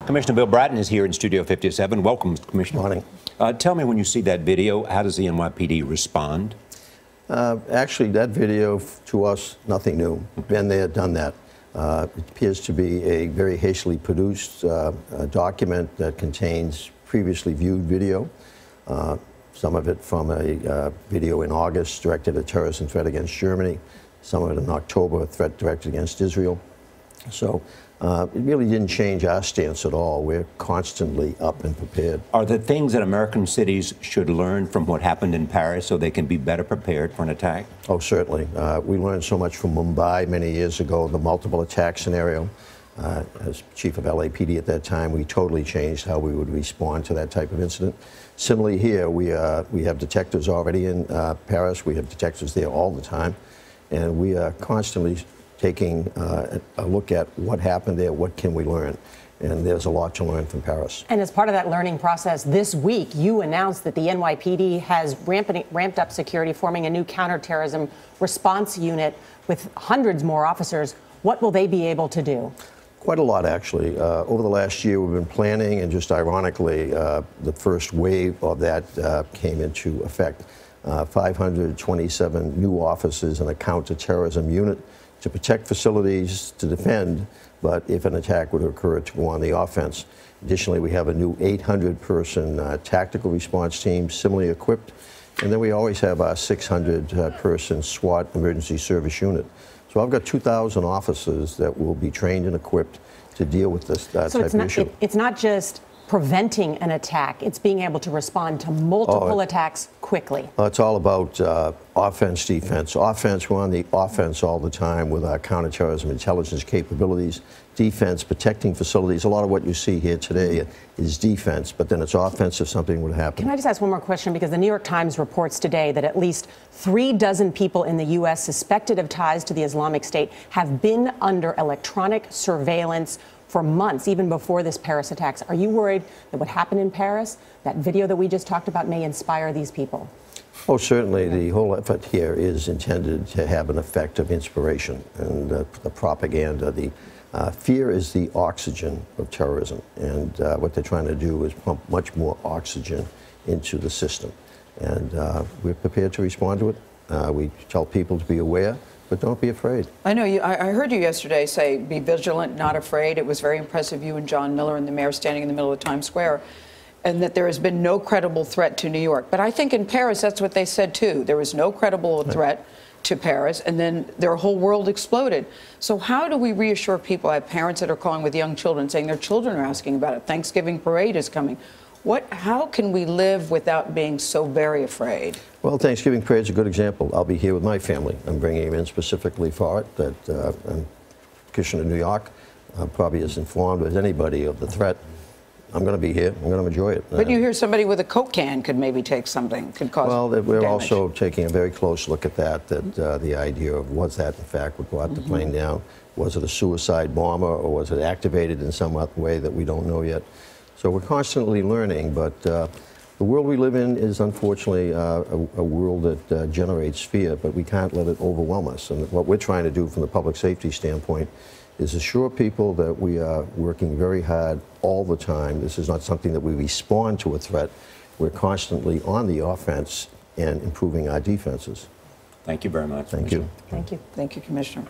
Commissioner Bill Bratton is here in Studio 57. Welcome, Commissioner. Morning. Tell me, when you see that video, how does the NYPD respond? Actually, that video, to us, nothing new. Been there, done that. It appears to be a very hastily produced document that contains previously viewed video. Some of it from a video in August directed at terrorism threat against Germany. Some of it in October, a threat directed against Israel. So it really didn't change our stance at all. We're constantly up and prepared. Are there things that American cities should learn from what happened in Paris so they can be better prepared for an attack? Oh, certainly. We learned so much from Mumbai many years ago, the multiple attack scenario. As chief of LAPD at that time, we totally changed how we would respond to that type of incident. Similarly here, we have detectives already in Paris. We have detectives there all the time. And we are constantly taking a look at what happened there, what can we learn. And there's a lot to learn from Paris. And as part of that learning process, this week you announced that the NYPD has ramped up security, forming a new counterterrorism response unit with hundreds more officers. What will they be able to do? Quite a lot, actually. Over the last year, we've been planning, and just ironically, the first wave of that came into effect. 527 new officers in a counterterrorism unit to protect facilities, to defend, but if an attack would occur, to go on the offense. Additionally, we have a new 800-person tactical response team, similarly equipped, and then we always have our 600-person SWAT emergency service unit. So I've got 2,000 officers that will be trained and equipped to deal with this type of issue. It's not just preventing an attack, it's being able to respond to multiple attacks quickly. It's all about offense, defense. Offense, we're on the offense all the time with our counterterrorism intelligence capabilities. Defense, protecting facilities. A lot of what you see here today is defense, but then it's offense if something would happen. Can I just ask one more question? Because the New York Times reports today that at least 36 people in the U.S. suspected of ties to the Islamic State have been under electronic surveillance for months, even before this Paris attacks. Are you worried that what happened in Paris, that video that we just talked about, may inspire these people? Oh, certainly. The whole effort here is intended to have an effect of inspiration and the propaganda. The fear is the oxygen of terrorism, and what they're trying to do is pump much more oxygen into the system. And we're prepared to respond to it. We tell people to be aware, but don't be afraid. I know you. I heard you yesterday say, be vigilant, not afraid. It was very impressive, you and John Miller and the mayor standing in the middle of Times Square, and that there has been no credible threat to New York. But I think in Paris, that's what they said, too. There was no credible threat to Paris, and then their whole world exploded. So how do we reassure people? I have parents that are calling with young children, saying their children are asking about it. Thanksgiving parade is coming. How can we live without being so very afraid? Well, Thanksgiving parade is a good example. I'll be here with my family. I'm bringing him in specifically for it. That Commissioner of New York probably as informed as anybody of the threat. I'm going to be here. I'm going to enjoy it. But you hear somebody with a Coke can could maybe take something, could cause we're damage. also taking a very close look at that, the idea of was that in fact what brought the plane down? Was it a suicide bomber, or was it activated in some other way that we don't know yet? So we're constantly learning, but the world we live in is unfortunately a world that generates fear, but we can't let it overwhelm us. And what we're trying to do from the public safety standpoint is assure people that we are working very hard all the time. This is not something that we respond to a threat. We're constantly on the offense and improving our defenses. Thank you very much. Thank you. Thank you. Thank you, Commissioner.